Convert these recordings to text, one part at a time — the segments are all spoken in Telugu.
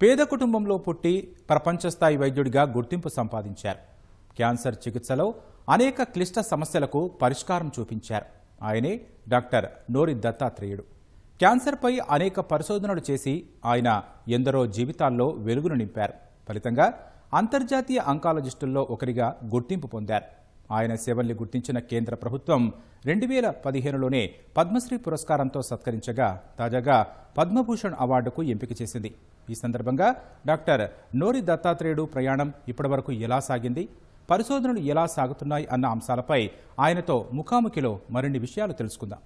పేద కుటుంబంలో పుట్టి ప్రపంచ స్థాయి వైద్యుడిగా గుర్తింపు సంపాదించారు. క్యాన్సర్ చికిత్సలో అనేక క్లిష్ట సమస్యలకు పరిష్కారం చూపించారు. ఆయనే డాక్టర్ నోరి దత్తాత్రేయుడు. క్యాన్సర్పై అనేక పరిశోధనలు చేసి ఆయన ఎందరో జీవితాల్లో వెలుగును నింపారు. ఫలితంగా అంతర్జాతీయ ఆంకాలజిస్టుల్లో ఒకరిగా గుర్తింపు పొందారు. ఆయన సేవల్ని గుర్తించిన కేంద్ర ప్రభుత్వం 2015లోనే పద్మశ్రీ పురస్కారంతో సత్కరించగా తాజాగా పద్మభూషణ్ అవార్డుకు ఎంపిక చేసింది. ఈ సందర్భంగా డాక్టర్ నోరి దత్తాత్రేయుడు ప్రయాణం ఇప్పటివరకు ఎలా సాగింది, పరిశోధనలు ఎలా సాగుతున్నాయి అన్న అంశాలపై ఆయనతో ముఖాముఖిలో మరిన్ని విషయాలు తెలుసుకుందాం.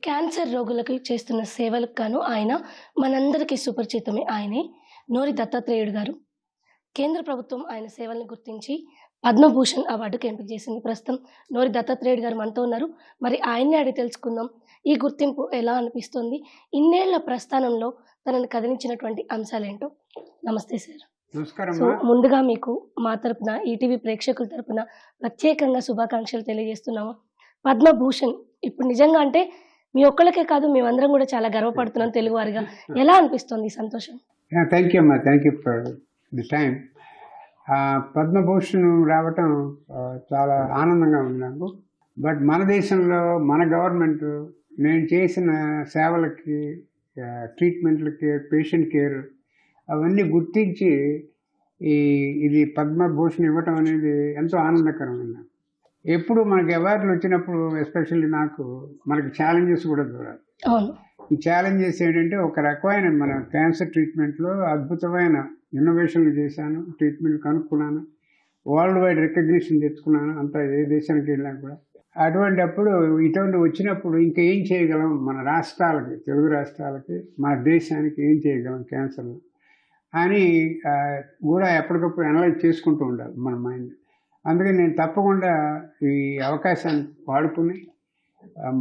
క్యాన్సర్ రోగులకు చేస్తున్న సేవలకు గాను ఆయన మనందరికీ సుపరిచితమే. ఆయనే నోరి దత్తాత్రేయుడు గారు. కేంద్ర ప్రభుత్వం ఆయన సేవల్ని గుర్తించి పద్మభూషణ్ అవార్డుకు ఎంపిక చేసింది. ప్రస్తుతం నోరి దత్తాత్రేయుడు గారు మనతో ఉన్నారు. మరి ఆయన్ని అడిగి తెలుసుకుందాం, ఈ గుర్తింపు ఎలా అనిపిస్తుంది, ఇన్నేళ్ల ప్రస్థానంలో తనని కదిలించినటువంటి అంశాలేంటో. నమస్తే సార్. నమస్కారం. సో ముందుగా మీకు మా తరపున, ఈటీవీ ప్రేక్షకుల తరపున ప్రత్యేకంగా శుభాకాంక్షలు తెలియజేస్తున్నాము. పద్మభూషణ్ ఇప్పుడు నిజంగా అంటే మీ ఒక్కళ్ళకే కాదు, మేమందరం కూడా చాలా గర్వపడుతున్నాం తెలుగువారిగా. ఎలా అనిపిస్తుంది సంతోషం? థ్యాంక్ యూ అమ్మా, thank you for the time. Padma Bhushan రావటం చాలా ఆనందంగా ఉంది నాకు. బట్ మన దేశంలో మన గవర్నమెంట్ నేను చేసిన సేవలకి, ట్రీట్మెంట్లకి, పేషెంట్ కేర్ అవన్నీ గుర్తించి ఇది పద్మభూషణ్ ఇవ్వటం అనేది ఎంతో ఆనందకరమైన. ఎప్పుడు మనకి అవార్డులు వచ్చినప్పుడు ఎస్పెషల్లీ మనకి ఛాలెంజెస్ కూడా దూరాలి. ఈ ఛాలెంజెస్ ఏంటంటే, ఒక రకమైన మన క్యాన్సర్ ట్రీట్మెంట్లో అద్భుతమైన ఇన్నోవేషన్లు చేశాను, ట్రీట్మెంట్ కనుక్కున్నాను, వరల్డ్ వైడ్ రికగ్నిషన్ తెచ్చుకున్నాను, అంతా ఏ దేశానికి వెళ్ళినా కూడా. అప్పుడు ఇటువంటి వచ్చినప్పుడు ఇంకా ఏం చేయగలం, మన రాష్ట్రాలకి, తెలుగు రాష్ట్రాలకి, మన దేశానికి ఏం చేయగలం క్యాన్సర్లో అని కూడా ఎప్పటికప్పుడు అనలైజ్ చేసుకుంటూ ఉండాలి మన మైండ్. అందుకని నేను తప్పకుండా ఈ అవకాశాన్ని వాడుకుని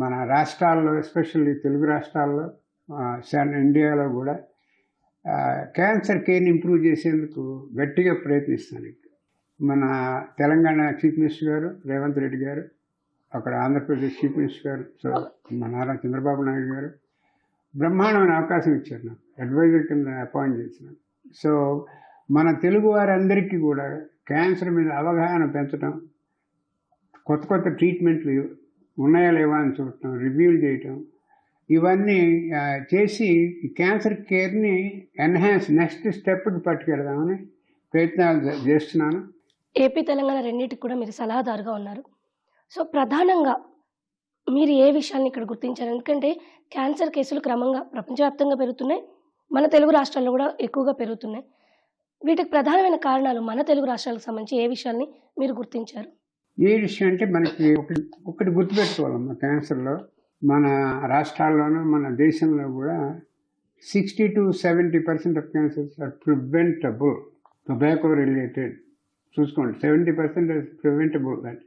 మన రాష్ట్రాల్లో, ఎస్పెషల్లీ తెలుగు రాష్ట్రాల్లో, ఇండియాలో కూడా క్యాన్సర్ కేర్ని ఇంప్రూవ్ చేసేందుకు గట్టిగా ప్రయత్నిస్తాను. మన తెలంగాణ చీఫ్ మినిస్టర్ గారు రేవంత్ రెడ్డి గారు, అక్కడ ఆంధ్రప్రదేశ్ చీఫ్ మినిస్టర్ గారు మన నారా చంద్రబాబు నాయుడు గారు బ్రహ్మాండమైన అవకాశం ఇచ్చారు. నాకు అడ్వైజర్ కింద అపాయింట్ చేసినారు. సో మన తెలుగు వారందరికీ కూడా క్యాన్సర్ మీద అవగాహన పెంచడం, కొత్త కొత్త ట్రీట్మెంట్లు ఉన్నాయా లేవా అని చూడటం, రివ్యూలు చేయటం, ఇవన్నీ చేసి క్యాన్సర్ కేర్ని ఎన్హాన్స్ నెక్స్ట్ స్టెప్కి పట్టుకెడదామని ప్రయత్నాలు చేస్తున్నాను. ఏపీ తెలంగాణ రెండింటికి కూడా మీరు సలహాదారుగా ఉన్నారు. సో ప్రధానంగా మీరు ఏ విషయాన్ని ఇక్కడ గుర్తించారు? ఎందుకంటే క్యాన్సర్ కేసులు క్రమంగా ప్రపంచవ్యాప్తంగా పెరుగుతున్నాయి, మన తెలుగు రాష్ట్రాల్లో కూడా ఎక్కువగా పెరుగుతున్నాయి. వీటికి ప్రధానమైన కారణాలు మన తెలుగు రాష్ట్రాలకు సంబంధించి ఏ విషయాల్ని మీరు గుర్తించారు? ఏ విషయం అంటే, మనకి ఒకటి గుర్తుపెట్టుకోవాలమ్మా, క్యాన్సర్లో మన రాష్ట్రాల్లోనూ మన దేశంలో కూడా 60 to 70% of cancers are preventable, tobacco related. చూసుకోండి, 70% is preventable, that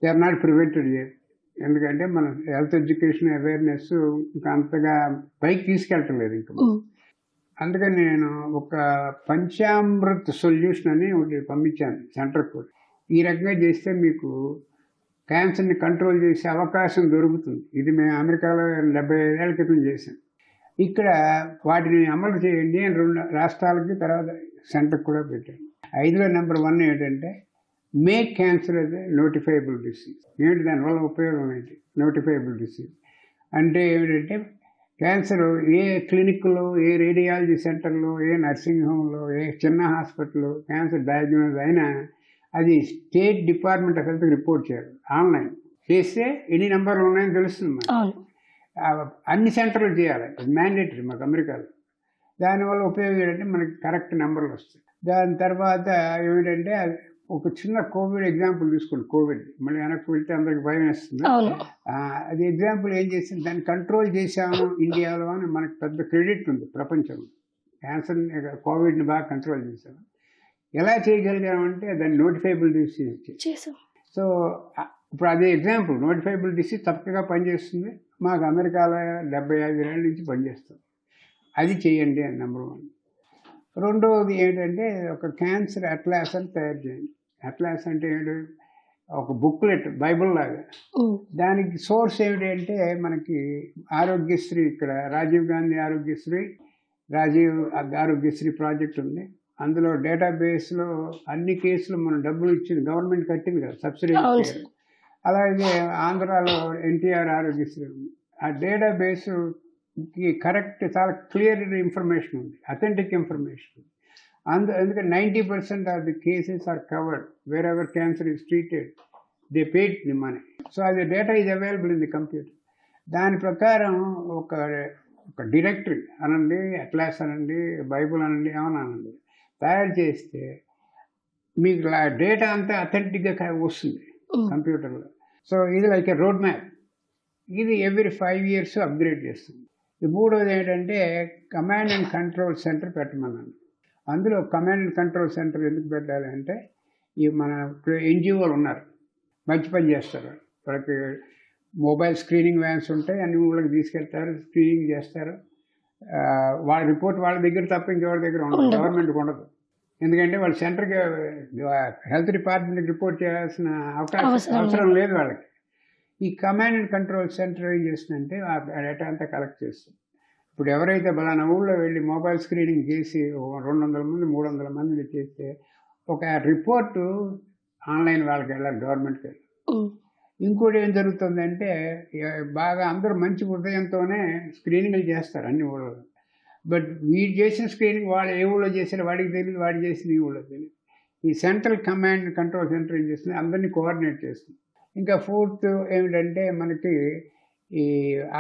they are not prevented yet. ఎందుకంటే మన హెల్త్ ఎడ్యుకేషన్ అవేర్నెస్ ఇంకా అంతగా పైకి తీసుకెళ్ళటం లేదు ఇంకా. అందుకని నేను ఒక పంచామృత్ సొల్యూషన్ అని ఒకటి పంపించాను సెంటర్కి కూడా. ఈ రకంగా చేస్తే మీకు క్యాన్సర్ని కంట్రోల్ చేసే అవకాశం దొరుకుతుంది. ఇది మేము అమెరికాలో 75 ఏళ్ల క్రితం చేసాం. ఇక్కడ వాటిని అమలు చేయండి అని 2 రాష్ట్రాలకి, తర్వాత సెంటర్కి కూడా పెట్టాను. 5లో నెంబర్ 1 ఏంటంటే, make cancer as a notifiable disease. ఏంటి దానివల్ల ఉపయోగం ఏంటి? నోటిఫైబుల్ డిసీజ్ అంటే ఏమిటంటే, క్యాన్సర్ ఏ క్లినిక్లో, ఏ రేడియాలజీ సెంటర్లో, ఏ నర్సింగ్ హోమ్లో, ఏ చిన్న హాస్పిటల్లో క్యాన్సర్ డయాగ్నోజ్ అయినా అది స్టేట్ డిపార్ట్మెంట్ ఆఫ్ హెల్త్కి రిపోర్ట్ చేయాలి. ఆన్లైన్ చేస్తే ఎన్ని నెంబర్లు ఉన్నాయని తెలుస్తుంది. అన్ని సెంటర్లు చేయాలి, మ్యాండేటరీ మాకు అమెరికాలో. దానివల్ల ఉపయోగం ఏంటంటే, మనకి కరెక్ట్ నెంబర్లు వస్తాయి. దాని తర్వాత ఏమిటంటే, ఒక చిన్న కోవిడ్ ఎగ్జాంపుల్ తీసుకోండి. కోవిడ్ మళ్ళీ వెనక్కి వెళ్తే అందరికి భయం వేస్తుంది. అది ఎగ్జాంపుల్ ఏం చేసింది, దాన్ని కంట్రోల్ చేసాము ఇండియాలో అని మనకు పెద్ద క్రెడిట్ ఉంది ప్రపంచంలో. క్యాన్సర్ని, కోవిడ్ని బాగా కంట్రోల్ చేసాము. ఎలా చేయగలిగామంటే దాన్ని నోటిఫైబుల్ డిసీజ్ చేసాం. సో ఇప్పుడు అదే ఎగ్జాంపుల్, నోటిఫైబుల్ డిసీజ్ చక్కగా పనిచేస్తుంది. మాకు అమెరికాలో 75 ఏళ్ళ నుంచి పనిచేస్తుంది. అది చేయండి అని నెంబర్ 1. రెండవది ఏంటంటే ఒక క్యాన్సర్ అట్లాస్ అని తయారు చేయండి. అట్లాస్ అంటే ఏంటి, ఒక బుక్లెట్ బైబుల్ లాగా. దానికి సోర్స్ ఏమిటి అంటే మనకి ఆరోగ్యశ్రీ, ఇక్కడ రాజీవ్ గాంధీ ఆరోగ్యశ్రీ, రాజీవ్ ఆరోగ్యశ్రీ ప్రాజెక్ట్ ఉంది. అందులో డేటాబేస్లో అన్ని కేసులు మనం డబ్బులు ఇచ్చింది గవర్నమెంట్ కట్టింది కదా, సబ్సిడీ. అలాగే ఆంధ్రాలో ఎన్టీఆర్ ఆరోగ్యశ్రీ ఉంది. ఆ డేటాబేస్కి కరెక్ట్ చాలా క్లియర్ ఇన్ఫర్మేషన్ ఉంది, అథెంటిక్ ఇన్ఫర్మేషన్ ఉంది. ఎందుకంటే 90% of the cases are covered where ever cancer is treated, they paid the money. So అది data is available in the computer. దాని ప్రకారం ఒక డైరెక్టరీ అనండి, అట్లాస్ అనండి, బైబుల్ అనండి, ఏమన్నా అనండి, తయారు చేస్తే మీకు డేటా అంతా అథెంటిక్గా వస్తుంది కంప్యూటర్లో. సో ఇది లైక్ ఏ రోడ్ మ్యాప్. ఇది ఎవ్రీ 5 years అప్గ్రేడ్ చేస్తుంది. మూడోది ఏంటంటే కమాండ్ అండ్ కంట్రోల్ సెంటర్ పెట్టమన్నాను. అందులో కమాండ్ అండ్ కంట్రోల్ సెంటర్ ఎందుకు పెట్టాలి అంటే, ఈ మన ఎన్జిఓలు ఉన్నారు, మంచి పని చేస్తారు. వాళ్ళకి మొబైల్ స్క్రీనింగ్ వ్యాన్స్ ఉంటాయి, అన్ని ఊళ్ళకి తీసుకెళ్తారు, స్క్రీనింగ్ చేస్తారు. వాళ్ళ రిపోర్ట్ వాళ్ళ దగ్గర తప్ప ఇంకెవరి దగ్గర ఉండదు, గవర్నమెంట్కి ఉండదు. ఎందుకంటే వాళ్ళు సెంటర్కి హెల్త్ డిపార్ట్మెంట్కి రిపోర్ట్ చేయాల్సిన అవసరం లేదు వాళ్ళకి. ఈ కమాండ్ అండ్ కంట్రోల్ సెంటర్ ఏం చేస్తుందంటే ఆ డేటా అంతా కలెక్ట్ చేస్తుంది. ఇప్పుడు ఎవరైతే బలానా ఊళ్ళో వెళ్ళి మొబైల్ స్క్రీనింగ్ చేసి 200 మంది 300 మందిని చేస్తే ఒక రిపోర్టు ఆన్లైన్ వాళ్ళకి వెళ్ళాలి, గవర్నమెంట్కి వెళ్ళాలి. ఇంకోటి ఏం జరుగుతుందంటే బాగా అందరూ మంచి హృదయంతోనే స్క్రీనింగ్లు చేస్తారు అన్ని ఊళ్ళో. బట్ వీడు చేసిన స్క్రీనింగ్ వాడు ఏ ఊళ్ళో చేసినా వాడికి తెలియదు, వాడు చేసిన ఈ ఊళ్ళో తెలియదు. ఈ సెంట్రల్ కమాండ్ కంట్రోల్ సెంటర్ ఏం చేస్తుంది, అందరినీ కోఆర్డినేట్ చేస్తుంది. ఇంకా ఫోర్త్ ఏమిటంటే మనకి ఈ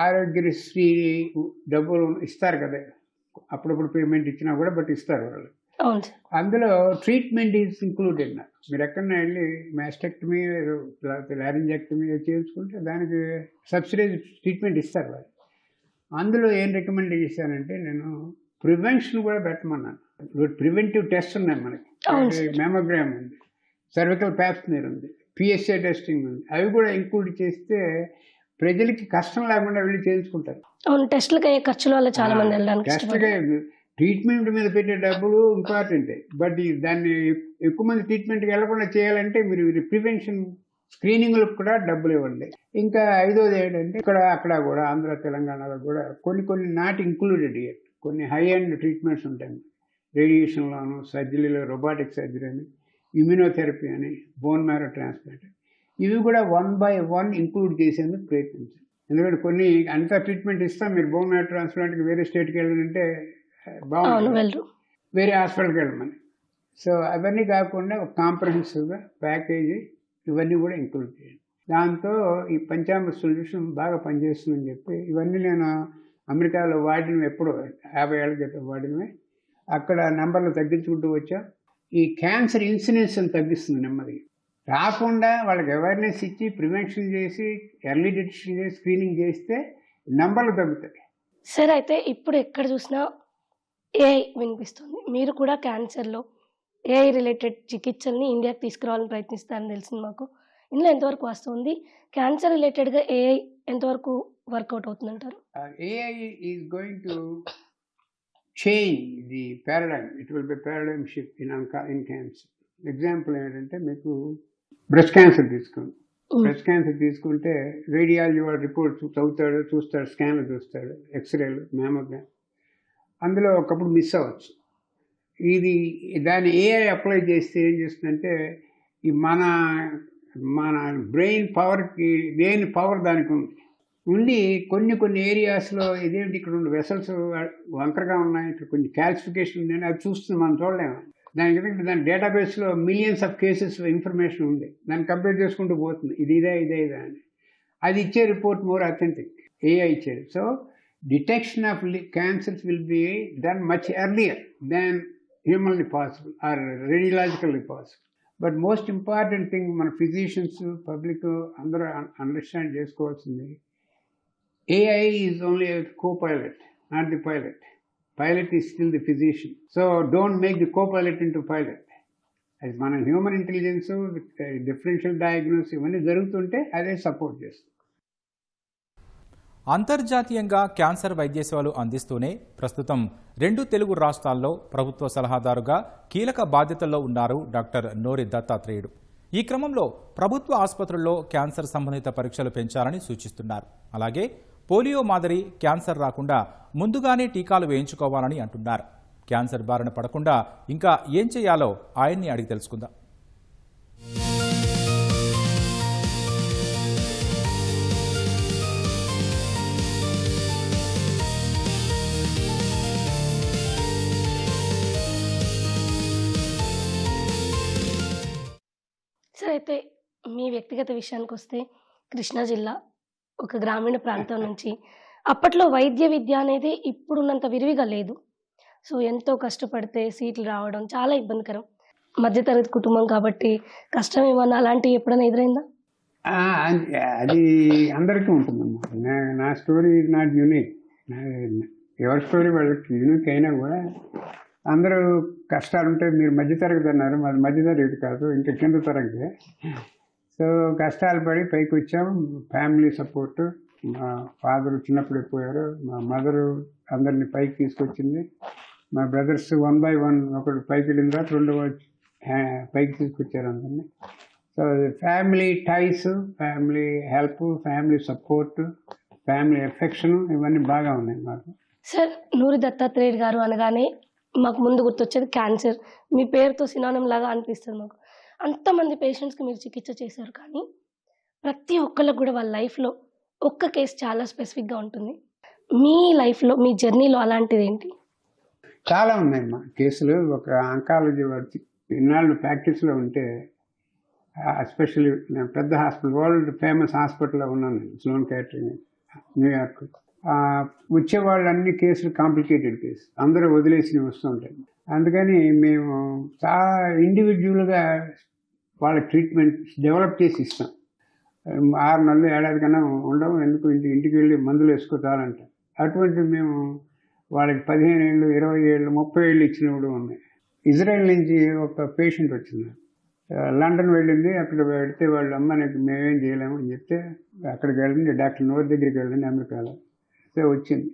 ఆరోగ్యశ్రీ డబ్బులు ఇస్తారు కదా, అప్పుడప్పుడు పేమెంట్ ఇచ్చినా కూడా బట్ ఇస్తారు వాళ్ళు. అందులో ట్రీట్మెంట్ ఈజ్ ఇంక్లూడెడ్. మీరు ఎక్కడన్నా వెళ్ళి మాస్టెక్టమీ లేకపోతే లారింజెక్టమీ చేయించుకుంటే దానికి సబ్సిడైజ్ ట్రీట్మెంట్ ఇస్తారు వాళ్ళు. అందులో ఏం రికమెండ్ చేశానంటే నేను ప్రివెన్షన్ కూడా పెట్టమన్నాను. ప్రివెంటివ్ టెస్ట్ ఉన్నాయి మనకి, మెమోగ్రామ్ ఉంది, సర్వికల్ ప్యాప్స్మియర్ ఉంది, పిఎస్ఏ టెస్టింగ్ ఉంది. అవి కూడా ఇంక్లూడ్ చేస్తే ప్రజలకి కష్టం లేకుండా వెళ్ళి చేయించుకుంటారు. టెస్ట్లకి అయ్యే ఖర్చుల వల్ల చాలా మంది వెళ్ళడానికి టెస్ట్లకి ట్రీట్మెంట్ మీద పెట్టే డబ్బులు ఇంపార్టెంటే, బట్ దాన్ని ఎక్కువ మంది ట్రీట్మెంట్కి వెళ్లకుండా చేయాలంటే మీరు ప్రివెన్షన్ స్క్రీనింగ్లకు కూడా డబ్బులు ఇవ్వండి. ఇంకా ఐదోది ఏంటంటే ఇక్కడ అక్కడ కూడా ఆంధ్ర తెలంగాణలో కూడా కొన్ని నాట్ ఇంక్లూడెడ్ ఇయర్ కొన్ని హై అండ్ ట్రీట్మెంట్స్ ఉంటాయి. రేడియేషన్లోను, సర్జరీలో రోబోటిక్ సర్జరీ అని, ఇమ్యూనోథెరపీ అని, బోన్ మ్యారో ట్రాన్స్ప్లాంట్, ఇవి కూడా 1 by 1 ఇంక్లూడ్ చేసేందుకు ప్రయత్నించాలి. ఎందుకంటే కొన్ని అంతా ట్రీట్మెంట్ ఇస్తాం, మీరు బోన్ మ్యారో ట్రాన్స్ప్లాంట్కి వేరే స్టేట్కి వెళ్ళాలంటే బాగుంటుంది, వేరే హాస్పిటల్కి వెళ్ళమని. సో అవన్నీ కాకుండా ఒక కాంప్రహెన్సివ్గా ప్యాకేజీ ఇవన్నీ కూడా ఇంక్లూడ్ చేయండి. దాంతో ఈ పంచామృత సొల్యూషన్ బాగా పనిచేస్తుందని చెప్పి ఇవన్నీ నేను అమెరికాలో వాడినవి, ఎప్పుడో 50 ఏళ్ళ క్రితం వాడినవి. అక్కడ నెంబర్లు తగ్గించుకుంటూ వచ్చా. ఈ క్యాన్సర్ ఇన్సిడెన్స్ని తగ్గిస్తుంది నెమ్మదిగా. రాకుండా వాళ్ళకి అవేర్నెస్ ఇచ్చి ప్రివెన్షన్ చేసి ఎర్లీ డిటెక్షన్ చేసి స్క్రీనింగ్ చేస్తే నెంబర్లు తగ్గుతాయి. సార్, అయితే ఇప్పుడు ఎక్కడ చూసినా ఏఐ వినిపిస్తుంది. మీరు కూడా క్యాన్సర్లో ఏఐ రిలేటెడ్ చికిత్సల్ని ఇండియాకి తీసుకురావాలని ప్రయత్నిస్తారని తెలిసింది మాకు. ఇందులో ఎంతవరకు వాస్తవం ఉంది? క్యాన్సర్ రిలేటెడ్గా ఏఐ ఎంతవరకు వర్కౌట్ అవుతుందంటారు? AI is going to change the paradigm. It will be paradigm shift in cancer. Example ఏంటంటే మీకు బ్రెస్ట్ క్యాన్సర్ తీసుకోండి. బ్రెస్ట్ క్యాన్సర్ తీసుకుంటే రేడియాలజీ వాడు రిపోర్ట్ చూస్తాడు, స్కాన్లు చూస్తాడు, ఎక్స్రేలు, మ్యామోగ్రామ్. అందులో ఒకప్పుడు మిస్ అవ్వచ్చు. దాన్ని ఏఐ అప్లై చేస్తే ఏం చేస్తుందంటే ఈ మన బ్రెయిన్ పవర్కి దేని పవర్ దానికి ఉండి కొన్ని ఏరియాస్లో ఇదేంటి ఇక్కడ ఉండే వెసల్స్ వంకరగా ఉన్నాయి, ఇక్కడ కొంచెం క్యాల్సిఫికేషన్ ఉంది, అది చూస్తుంది, మనం చూడలేము. దాని డేటాబేస్లో మిలియన్స్ ఆఫ్ కేసెస్ ఇన్ఫర్మేషన్ ఉంది, దాన్ని కంపేర్ చేసుకుంటూ పోతుంది, ఇదే అని. అది ఇచ్చే రిపోర్ట్ మోర్ అథెంటిక్, ఏఐ ఇచ్చేది. So detection of cancers will be done much earlier than humanly possible or radiologically possible. But most important thing మన physicians, public అందరూ అండర్స్టాండ్ చేసుకోవాల్సింది, AI is only a co-pilot, not the pilot. Pilot is still the physician. So don't make the co-pilot into pilot. అది మన హ్యూమన్ ఇంటెలిజెన్స్, డిఫరెన్షియల్ డయాగ్నోస్ ఇవన్నీ జరుగుతుంటే అదే సపోర్ట్ చేస్తుంది. అంతర్జాతీయంగా క్యాన్సర్ వైద్య సేవలు అందిస్తూనే ప్రస్తుతం 2 తెలుగు రాష్ట్రాల్లో ప్రభుత్వ సలహాదారుగా కీలక బాధ్యతల్లో ఉన్నారు డాక్టర్ నోరి దత్తాత్రేయుడు. ఈ క్రమంలో ప్రభుత్వ ఆసుపత్రుల్లో క్యాన్సర్ సంబంధిత పరీక్షలు పెంచాలని సూచిస్తున్నారు. అలాగే పోలియో మాదిరి క్యాన్సర్ రాకుండా ముందుగానే టీకాలు వేయించుకోవాలని అంటున్నారు. క్యాన్సర్ బారిన పడకుండా ఇంకా ఏం చేయాలో ఆయన్ని అడిగి తెలుసుకుందాం. సార్, అయితే మీ వ్యక్తిగత విషయానికి వస్తే కృష్ణా జిల్లా ఒక గ్రామీణ ప్రాంతం నుంచి అప్పట్లో వైద్య విద్య అనేది ఇప్పుడున్నంత విరివిగా లేదు. సో ఎంతో కష్టపడితే సీట్లు రావడం చాలా ఇబ్బందికరం. మధ్యతరగతి కుటుంబం కాబట్టి కష్టం ఏమన్నా అలాంటివి ఎప్పుడైనా ఎదురైందా? అది అందరికీ ఉంటుందమ్మా. నా స్టోరీ నాట్ యూనిక్. ఎవరి స్టోరీ వాళ్ళకి యూనిక్ అయినా కూడా అందరూ కష్టాలు ఉంటాయి. మీరు మధ్యతరగతి అన్నారు, మాది మధ్యతరగతి కాదు, ఇంకా కింద తరగతి. సో కష్టాలు పడి పైకి వచ్చాము. Family support. మా ఫాదరు చిన్నప్పుడు పోయారు, మా మదరు అందరినీ పైకి తీసుకొచ్చింది. మా బ్రదర్స్ 1 by 1 ఒకటి పైకి వెళ్ళిన తర్వాత రెండవ పైకి తీసుకొచ్చారు అందరినీ. So family ties, family help, family support, family affection ఇవన్నీ బాగా ఉన్నాయి మాకు. సార్, నూరి దత్తాత్రేయుడు గారు అనగానే మాకు ముందు గుర్తొచ్చేది క్యాన్సర్. మీ పేరుతో సినానిమ్ లాగా అనిపిస్తుంది మాకు. అంతమంది పేషెంట్స్కి మీరు చికిత్స చేశారు, కానీ ప్రతి ఒక్కళ్ళకు కూడా వాళ్ళ లైఫ్లో ఒక్క కేసు చాలా స్పెసిఫిక్గా ఉంటుంది. మీ లైఫ్లో మీ జర్నీలో అలాంటిది ఏంటి? చాలా ఉన్నాయమ్మా కేసులు. ఒక ఆంకాలజీ వాడి ఇన్నాళ్ళు ప్రాక్టీస్లో ఉంటే, ఎస్పెషల్లీ నేను పెద్ద హాస్పిటల్, వరల్డ్ ఫేమస్ హాస్పిటల్లో ఉన్నాను నేను, స్లోన్ క్యాటరింగ్, న్యూయార్క్. వచ్చేవాళ్ళు అన్ని కేసులు కాంప్లికేటెడ్ కేసు, అందరూ వదిలేసి వస్తుంటాయి. అందుకని మేము చాలా ఇండివిజువల్గా వాళ్ళ ట్రీట్మెంట్ డెవలప్ చేసి ఇస్తాం. 6 నెలలు ఏడాది కన్నా ఉండవు, ఎందుకు ఇంటికి వెళ్ళి మందులు వేసుకోవాలంట. అటువంటి మేము వాళ్ళకి 15 ఏళ్ళు, 20 ఏళ్ళు, 30 ఏళ్ళు ఇచ్చినప్పుడు ఉన్నాయి. ఇజ్రాయెల్ నుంచి ఒక పేషెంట్ వచ్చింది, లండన్ వెళ్ళింది. అక్కడ పెడితే వాళ్ళు అమ్మ నీకు మేమేం చేయలేము అని చెప్తే అక్కడికి వెళ్ళింది, డాక్టర్ నోర్ దగ్గరికి వెళ్ళింది అమెరికాలో. సో వచ్చింది,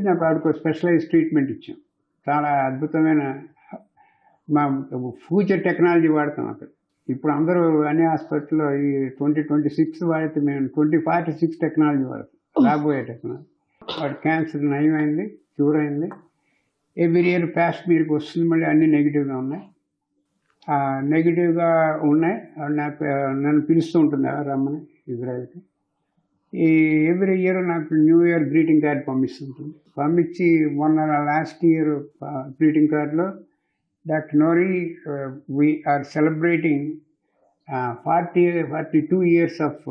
నాకు ఆడికి స్పెషలైజ్ ట్రీట్మెంట్ ఇచ్చాం. చాలా అద్భుతమైన మా ఫ్యూచర్ టెక్నాలజీ వాడతాం అక్కడ. ఇప్పుడు అందరూ అన్ని హాస్పిటల్లో ఈ 2026 వాడితే మేము 2046 టెక్నాలజీ వాడతాం, రాబోయే టెక్నాలజీ. వాడి క్యాన్సర్ నయమైంది, క్యూర్ అయింది. ఎవ్రీ ఇయర్ పాస్ట్ మీరుకి వస్తుంది, మళ్ళీ అన్నీ నెగిటివ్గా ఉన్నాయి. నెగిటివ్గా ఉన్నాయి. నన్ను పిలుస్తూ ఉంటుంది రమ్మని ఇజ్రాయెల్కి. ఈ ఎవ్రీ ఇయర్ నాకు న్యూ ఇయర్ గ్రీటింగ్ కార్డ్ పంపిస్తుంటుంది. పంపించి మొన్న లాస్ట్ ఇయర్ గ్రీటింగ్ కార్డులో doctor Nori we are celebrating 42 years of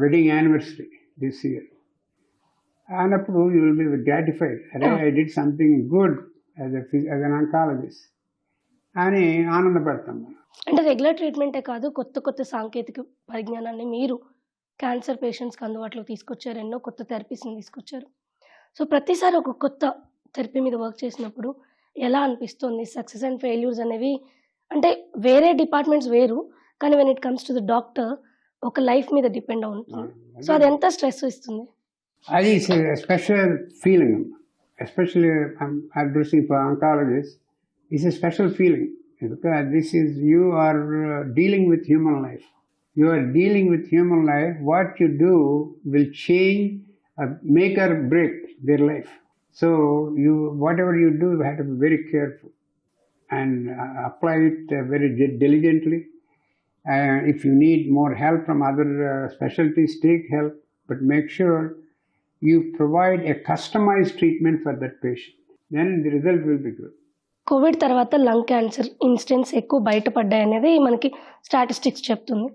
wedding anniversary this year అన్నప్పుడు యూ విల్ బి గ్రాటిఫైడ్. అరే I did something good as an oncologist అని ఆనందపడతాం. అంటే రెగ్యులర్ ట్రీట్మెంటే కాదు, కొత్త కొత్త సాంకేతిక పరిజ్ఞానాన్ని మీరు క్యాన్సర్ పేషెంట్స్కి అందుబాటులోకి తీసుకొచ్చారు. ఎన్నో కొత్త థెరపీస్ని తీసుకొచ్చారు. సో ప్రతిసారి ఒక కొత్త థెరపీ మీద వర్క్ చేసినప్పుడు ఎలా అనిపిస్తుంది? సక్సెస్ అండ్ ఫెయిల్యూర్స్ అనేవి, అంటే వేరే డిపార్ట్మెంట్స్ వేరు, కానీ when it comes to the doctor ఒక లైఫ్ మీద డిపెండ్ అవుతుంది. సో అది ఎంత స్ట్రెస్ ఇస్తుంది? అది special feeling, especially addressing for oncologist. It's a special feeling because this is, you are dealing with human life. You are dealing with human life. What you do will change, make or break their life. So you, whatever you do, you have to be very careful and apply it very diligently. If you need more help from other specialties, take help, but make sure you provide a customized treatment for that patient. Then the result will be good. Covid తర్వాత లంగ్ క్యాన్సర్ ఇన్సిడెంట్స్ ఎక్కువ బయటపడ్డాయి అనేది మనకి స్టాటిస్టిక్స్ చెప్తుంది.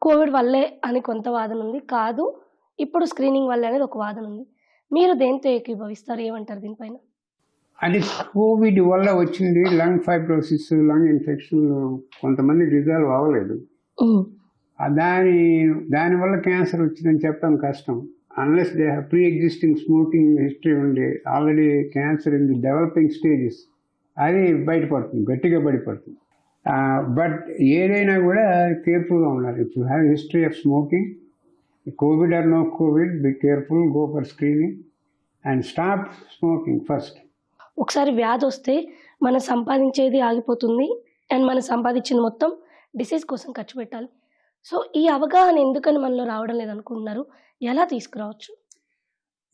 కోవిడ్ వల్లే అని కొంత వాదన ఉంది, కాదు ఇప్పుడు స్క్రీనింగ్ వల్లే అనేది ఒక వాదన ఉంది. మీరు దేంతో ఏకీభవిస్తారు? ఏమంటారు దీనిపైన? అది కోవిడ్ వల్ల వచ్చింది లంగ్ ఫైబ్రోసిస్, లంగ్ ఇన్ఫెక్షన్ కొంతమంది రిజాల్వ్ అవ్వలేదు. దానివల్ల క్యాన్సర్ వచ్చిందని చెప్పడం కష్టం. Unless they have pre existing smoking history ఉండి already cancer in the developing stages, అది బయటపడుతుంది, గట్టిగా బయటపడుతుంది. బట్ ఏదైనా కూడా కేర్ఫుల్గా ఉండాలి. If you have history of smoking COVID or no COVID, be careful, go for screening and stop smoking first. ఒకసారి వ్యాధి వస్తే మనం సంపాదించేది ఆగిపోతుంది అండ్ మనం సంపాదించింది మొత్తం డిసీజ్ కోసం ఖర్చు పెట్టాలి. సో ఈ అవగాహన ఎందుకని మనలో రావడం లేదనుకుంటున్నారు? ఎలా తీసుకురావచ్చు?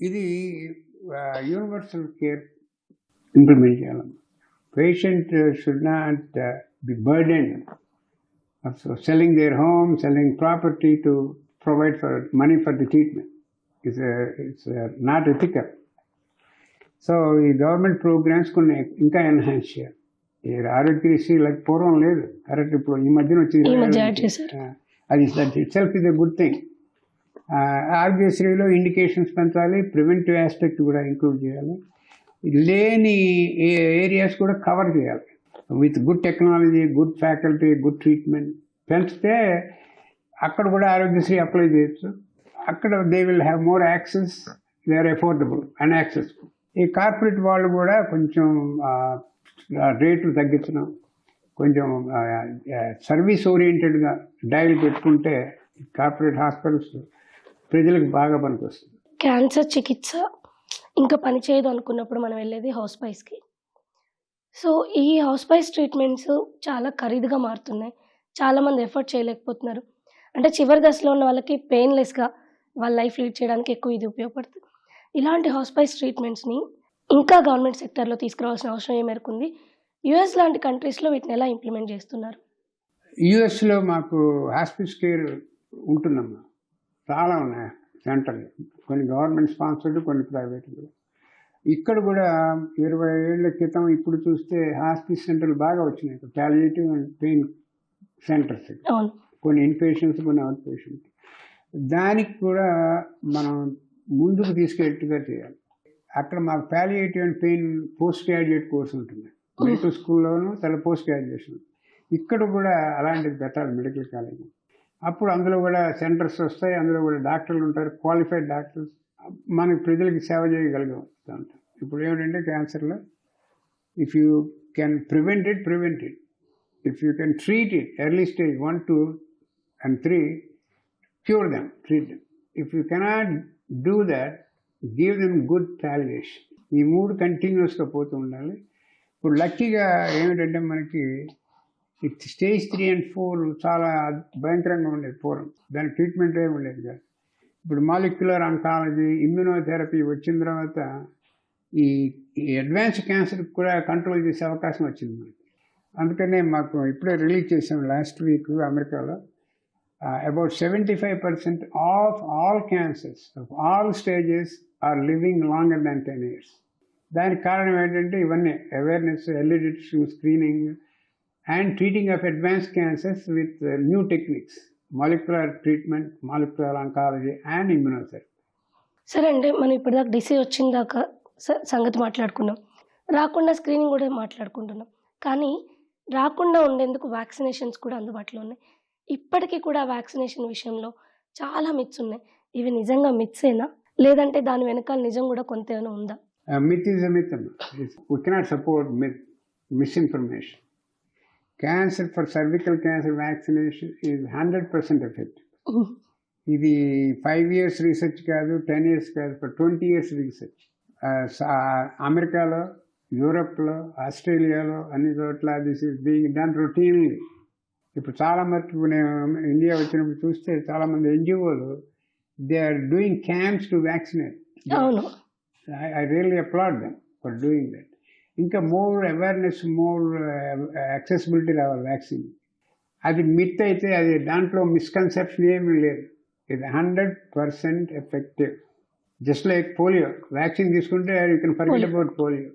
ఇది యూనివర్సల్ కేర్ ఇంప్లిమెంట్ చేయాలి. Patient should not be burden selling there home, selling property to provide for money for the treatment. It's not ethical. So ఈ గవర్నమెంట్ ప్రోగ్రామ్స్ కొన్ని ఇంకా ఎన్హాన్స్ చేయాలి. ఈ ఆరోగ్యశ్రీ లైక్ పూర్వం లేదు, కరెక్ట్. ఇప్పుడు ఈ మధ్యన వచ్చింది, అది itself is a good thing. ఆరోగ్యశ్రీలో ఇండికేషన్స్ పెంచాలి, ప్రివెంటివ్ ఆస్పెక్ట్ కూడా ఇంక్లూడ్ చేయాలి, లేని ఏరియాస్ కూడా కవర్ చేయాలి with good technology, good faculty, good treatment పెంచితే అక్కడ కూడా ఆరోగ్యశ్రీ అప్లై చేయొచ్చు. అక్కడ they will have more access, they are affordable and accessful. ఈ కార్పొరేట్ వాళ్ళు కూడా కొంచెం రేట్లు తగ్గించడం, కొంచెం సర్వీస్ ఓరియంటెడ్గా డైల్ పెట్టుకుంటే కార్పొరేట్ హాస్పిటల్స్ ప్రజలకు బాగా పనికొస్తుంది. క్యాన్సర్ చికిత్స ఇంకా పనిచేయదు అనుకున్నప్పుడు మనం వెళ్ళేది హౌస్పైస్కి. సో ఈ హౌస్పైస్ ట్రీట్మెంట్స్ చాలా ఖరీదుగా మారుతున్నాయి. చాలామంది ఎఫర్ట్ చేయలేకపోతున్నారు. అంటే చివరి దశలో ఉన్న వాళ్ళకి పెయిన్లెస్గా వాళ్ళ లైఫ్ లీడ్ చేయడానికి ఎక్కువ ఇది ఉపయోగపడుతుంది. ఇలాంటి హౌస్పైస్ ట్రీట్మెంట్స్ని ఇంకా గవర్నమెంట్ సెక్టర్లో తీసుకురావాల్సిన అవసరం ఏ మేరకు ఉంది? యుఎస్ లాంటి కంట్రీస్లో వీటిని ఎలా ఇంప్లిమెంట్ చేస్తున్నారు? యుఎస్లో మాకు హాస్పిస్ కేర్ ఉంటుందమ్మా, చాలా ఉన్నాయి సెంటర్లు, కొన్ని గవర్నమెంట్ స్పాన్సర్డ్, కొన్ని ప్రైవేట్. ఇక్కడ కూడా 20 ఏళ్ల క్రితం ఇప్పుడు చూస్తే హాస్పిస్ సెంటర్లు బాగా వచ్చినాయి. పాలియేటివ్ అండ్ పెయిన్ సెంటర్స్, కొన్ని ఇన్పేషెంట్స్, కొన్ని అవుట్ పేషెంట్. దానికి కూడా మనం ముందుకు తీసుకెట్టుగా చేయాలి. అక్కడ మాకు palliative and pain post graduate course ఉంటుంది మెడికల్ స్కూల్లోనూ, చాలా పోస్ట్ గ్రాడ్యుయేషన్. ఇక్కడ కూడా అలాంటిది పెట్టాలి మెడికల్ కాలేజ్. అప్పుడు అందులో కూడా సెంటర్స్ వస్తాయి, అందులో కూడా డాక్టర్లు ఉంటారు, క్వాలిఫైడ్ డాక్టర్స్, మనకి ప్రజలకి సేవ చేయగలుగుతాం. ఇప్పుడు ఏమిటంటే క్యాన్సర్లో if you can prevent it, if you can treat it early stage 1, 2 and 3, cure them, treat them. If you cannot do that, give them good palliation. ఈ 3 కంటిన్యూస్గా పోతూ ఉండాలి. ఇప్పుడు లక్కీగా ఏమిటంటే మనకి స్టేజ్ 3 and 4 చాలా భయంకరంగా ఉండేది పూర్వం, దాని ట్రీట్మెంట్ ఏమి ఉండేది కాదు. ఇప్పుడు మాలిక్యులర్ ఆంకాలజీ, ఇమ్యూనోథెరపీ వచ్చిన తర్వాత ఈ అడ్వాన్స్ క్యాన్సర్కి కూడా కంట్రోల్ చేసే అవకాశం వచ్చింది మనకి. అందుకనే మాకు ఇప్పుడే రిలీజ్ చేసాం లాస్ట్ వీక్ అమెరికాలో, about 75% of all cancers of all stages are living longer than 10 years. దానికి కారణం ఏంటంటే ఇవన్నీ awareness, early detection, screening and treating of advanced cancers with new techniques, molecular treatment, molecular oncology and immunotherapy. సరే అండి, మనం ఇప్పటిదాకా డిసీజ్ వచ్చిన దాకా సంగతి మాట్లాడుకున్నాం, రాకుండా స్క్రీనింగ్ కూడా మాట్లాడుకుంటున్నాం. కానీ రాకుండా ఉండేందుకు వ్యాక్సినేషన్స్ కూడా అందుబాటులో ఉన్నాయి. ఇప్పటికీ కూడా వ్యాక్సినేషన్ విషయంలో చాలా మిత్స్ ఉన్నాయి. ఇవి నిజంగా మిత్సేనా, లేదంటే దాని వెనకాల నిజం కూడా కొంత ఏమైనా ఉందా? Myth is a myth. We cannot support myth, misinformation. Cancer, for cervical cancer vaccination is 100% effective. ఇది 5 years రీసెర్చ్ కాదు, 10 years కాదు, for 20 years రీసెర్చ్. అమెరికాలో, యూరప్లో, ఆస్ట్రేలియాలో అన్ని చోట్ల this is being done routinely. ఇప్పుడు చాలా మటుకు నేను ఇండియా వచ్చినప్పుడు చూస్తే చాలామంది ఎన్జిఓలు they are doing camps to vaccinate. అవును, I really applaud them for doing that. ఇంకా మోర్ అవేర్నెస్, మోర్ యాక్సెసిబిలిటీ రావాలి వ్యాక్సిన్. అది మిత్ అయితే అది దాంట్లో మిస్కన్సెప్షన్ ఏమీ లేదు. ఇది 100% effective. Just like polio, vaccine తీసుకుంటే you can forget about polio.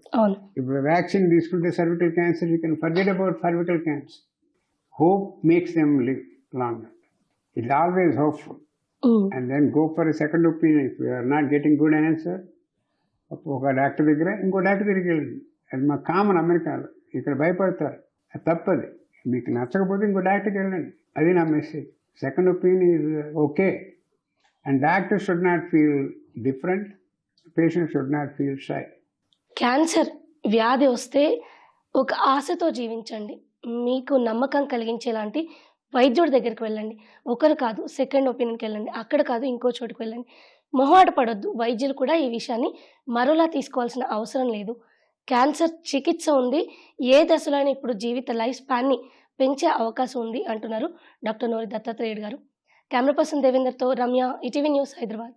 ఇప్పుడు వ్యాక్సిన్ తీసుకుంటే cervical cancer, you can forget about cervical cancer. Hope makes them live longer. It's always hopeful. And then go for a second opinion. If you are not getting good answer, ఒక డాక్టర్ దగ్గర ఇంకో డాక్టర్ దగ్గరికి వెళ్ళండి. అది మా కామన్ అమెరికాలో. ఇక్కడ భయపడతారు, అది తప్పది. మీకు నచ్చకపోతే ఇంకో డాక్టర్కి వెళ్ళండి, అది నా message. Second opinion is okay. And doctor should not feel different, patient should not feel shy. Cancer వ్యాధి వస్తే ఒక ఆశతో జీవించండి. మీకు నమ్మకం కలిగించేలాంటి వైద్యుడి దగ్గరికి వెళ్ళండి. ఒకరు కాదు, సెకండ్ ఒపీనియన్‌కి వెళ్ళండి. అక్కడ కాదు, ఇంకో చోటుకి వెళ్ళండి. మొహమాట పడొద్దు. వైద్యులు కూడా ఈ విషయాన్ని మరోలా తీసుకోవాల్సిన అవసరం లేదు. క్యాన్సర్ చికిత్స ఉంది. ఏ దశలో అయినా ఇప్పుడు జీవిత లైఫ్ స్పాన్‌ని పెంచే అవకాశం ఉంది అంటున్నారు డాక్టర్ నోరి దత్తాత్రేయుడు గారు. కెమెరా పర్సన్ దేవేందర్‌తో రమ్య, ఈటీవీ న్యూస్, హైదరాబాద్.